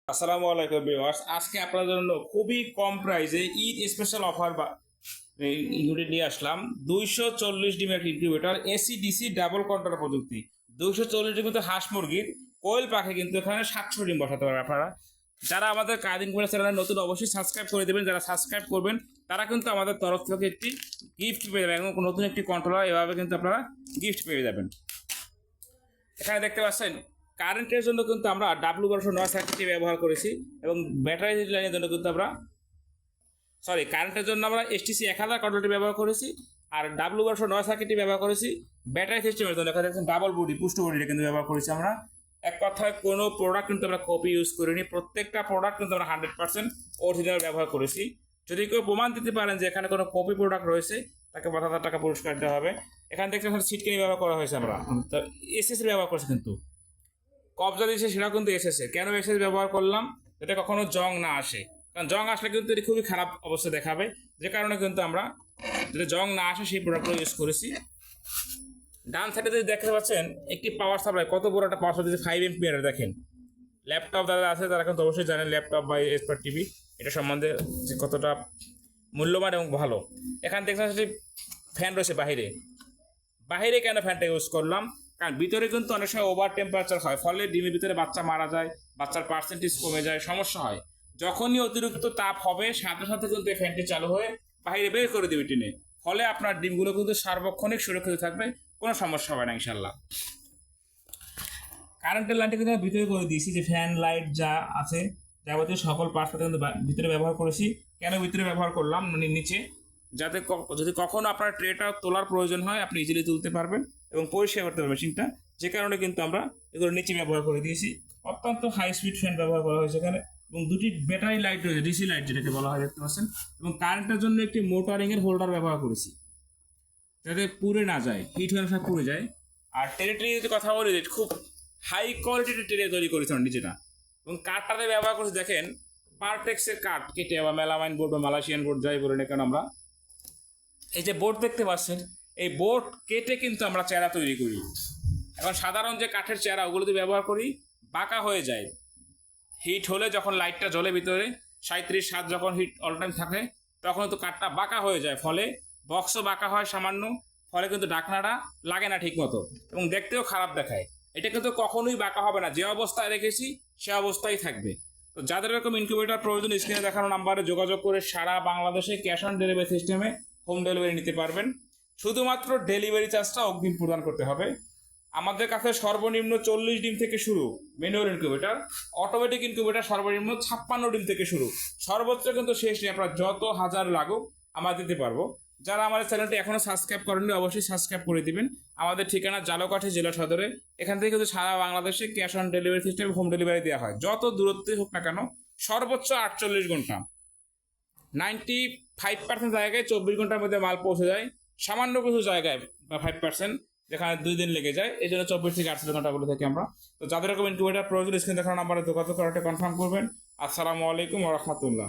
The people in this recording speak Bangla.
আসসালামু আলাইকুম ভিউয়ার্স, আজকে আপনাদের জন্য খুবই কম প্রাইসে ঈদ স্পেশাল অফার ইনকিউবেটর নিয়ে আসলাম। 240 ডিমের incubator, AC DC double control প্রযুক্তি। 240 ডিম কিন্তু হাঁস মুরগির কোয়েল পাখি, কিন্তু এখানে 700 ডিম বসাতে পারবেন আপনারা। যারা আমাদের কাজ ইনকিউবেটর চ্যানেলে নতুন, অবশ্যই সাবস্ক্রাইব করে দেবেন। যারা সাবস্ক্রাইব করবেন তারা কিন্তু আমাদের তরফ থেকে একটি গিফট পেয়ে যাবেন, এবং নতুন একটি কন্ট্রোলার এভাবে কিন্তু আপনারা গিফট পেয়ে যাবেন। এখানে দেখতে পাচ্ছেন কারেন্টের জন্য কিন্তু আমরা W12 ব্যবহার করেছি, এবং ব্যাটারি লাইনের জন্য কিন্তু আমরা কারেন্টের জন্য আমরা STC 1000 কন্ট্রোলটি ব্যবহার করেছি, আর W12 ব্যবহার করেছি। ব্যাটারি সিস্টেমের জন্য এখানে দেখছেন ডাবল বডি, পুষ্ট বডিটা কিন্তু ব্যবহার করেছি আমরা। এক কথায় কোনো প্রোডাক্ট কিন্তু আমরা কপি ইউজ করিনি, প্রত্যেকটা প্রোডাক্ট কিন্তু আমরা 100% অরিজিনাল ব্যবহার করেছি। যদি কেউ প্রমাণ দিতে পারেন যে এখানে কোনো কপি প্রোডাক্ট রয়েছে, তাকে 50,000 টাকা পুরস্কার দেওয়া হবে। এখানে দেখতে সিটকানি ব্যবহার করা হয়েছে, আমরা এসএস ব্যবহার করছি, কিন্তু কবজা দিয়েছে সেটাও কিন্তু এসএস। কেন এসএস ব্যবহার করলাম? যাতে কখনো জং না আসে, কারণ জং আসলে কিন্তু এটি খুবই খারাপ অবস্থা দেখাবে, যে কারণে কিন্তু আমরা যাতে জং না আসে সেই প্রোডাক্টগুলো ইউজ করেছি। ডান সাইডে যদি দেখতে পাচ্ছেন একটি পাওয়ার সাপ্লাই, কত বড় একটা পাওয়ার সাপ্লাই, 5 এম্পিয়ার। দেখেন ল্যাপটপ যারা আছে তারা কিন্তু অবশ্যই জানেন ল্যাপটপ বা স্মার্ট টিভি এটা সম্বন্ধে যে কতটা মূল্যবান এবং ভালো। এখানে দেখছেন সেটি ফ্যান রয়েছে বাহিরে। বাহিরে কেন ফ্যানটা ইউজ করলাম? কারণ ভিতরে কিন্তু অনেক সময় ওভার টেম্পারেচার হয়, ফলে ডিমের ভিতরে বাচ্চা মারা যায়, বাচ্চার পার্সেন্টেজ কমে যায়, সমস্যা হয়। যখনই অতিরিক্ত তাপ হবে সাথে সাথে কিন্তু এই ফ্যানটি চালু হয়ে বাইরে বের করে দেবে টিনে, ফলে আপনার ডিমগুলো কিন্তু সার্বক্ষণিক সুরক্ষিত থাকবে, কোনো সমস্যা হবে না ইনশাল্লাহ। কারেন্টের লাইনটা কিন্তু ভিতরে করে দিয়েছি, যে ফ্যান লাইট যা আছে যাবতীয় সকল পার্টস কিন্তু ভিতরে ব্যবহার করেছি। কেন ভিতরে ব্যবহার করলাম? মানে নিচে, যাতে যদি কখনো আপনার ট্রেটা তোলার প্রয়োজন হয় আপনি ইজিলি তুলতে পারবেন এবং পরিষ্কার করতে পারবেন মেশিনটা, যে কারণে কিন্তু আমরা এগুলো নিচে ব্যবহার করে দিয়েছি। অত্যন্ত হাই স্পিড ফ্যান ব্যবহার করা হয়েছে এখানে, এবং দুটি ব্যাটারি লাইট রয়েছে, ডিসি লাইট যেটাকে বলা হয়, দেখতে পাচ্ছেন। এবং কারেন্টের জন্য একটি মোটরিংয়ের হোল্ডার ব্যবহার করেছি, যাতে পুড়ে না যায়, হিট হয়ে সব পুড়ে যায়। আর টেরিটরি যদি কথা বলি, খুব হাই কোয়ালিটির টেরে তৈরি করেছে নিজেটা, এবং কাঠটাতে ব্যবহার করছি দেখেন পারটেক্সের কাঠ কেটে, বা মেলামাইন বোর্ড বা মালয়েশিয়ান বোর্ড যাই বলে না কেন, আমরা এই যে বোর্ড দেখতে পাচ্ছেন এই বোর্ড কেটে কিন্তু আমরা চেহারা তৈরি করি। এখন সাধারণ যে কাঠের চেহারা ওগুলোতে ব্যবহার করি, বাঁকা হয়ে যায়। হিট হলে যখন লাইটটা জ্বলে ভিতরে 37.7 যখন হিট অল টাইম থাকে, তখন তো কাঠটা বাঁকা হয়ে যায়, ফলে বক্সও বাঁকা হয় সামান্য, ফলে কিন্তু ঢাকনাটা লাগে না ঠিক মতো এবং দেখতেও খারাপ দেখায়। এটা কিন্তু কখনোই বাঁকা হবে না, যে অবস্থায় রেখেছি সে অবস্থায় থাকবে। তো যাদের এরকম ইনকিউবেটর প্রয়োজন, স্ক্রিনে দেখানো নাম্বারে যোগাযোগ করে সারা বাংলাদেশে ক্যাশ অন ডেলিভারি সিস্টেমে হোম ডেলিভারি নিতে পারবেন। শুধুমাত্র ডেলিভারি চার্জটা অগ্রিম প্রদান করতে হবে। আমাদের কাছে সর্বনিম্ন 40 ডিম থেকে শুরু ম্যানুয়াল ইনকিউবেটর, অটোমেটিক ইনকিউবেটর সর্বনিম্ন 56 ডিম থেকে শুরু, সর্বোচ্চ কিন্তু শেষ নেই। আপনার যত হাজার লাগুক আমরা দিতে পারবো। যারা আমাদের চ্যানেলটি এখনো সাবস্ক্রাইব করেননি অবশ্যই সাবস্ক্রাইব করে দিবেন। আমাদের ঠিকানা জালকাঠি জেলা সদরে। এখান থেকে কিন্তু সারা বাংলাদেশে cash on delivery system home delivery দেওয়া হয়, যত দূরত্বে হোক না কেন। সর্বোচ্চ 48 ঘন্টা, 95% জায়গায় 24 ঘন্টার মধ্যে মাল পৌঁছে যায়। সামান্য কিছু জায়গায় বা 5% যেখানে 2 দিন লেগে যায়, এই জন্য 24 থেকে 48 ঘন্টা বলে থাকি আমরা। তো যাদের এরকম ইনকিউবেটর প্রয়োজন, স্ক্রিনে দেখানো নাম্বারে যোগাযোগ করাটা কনফার্ম করবেন। আসসালামু আলাইকুম ওয়া রাহমাতুল্লাহ।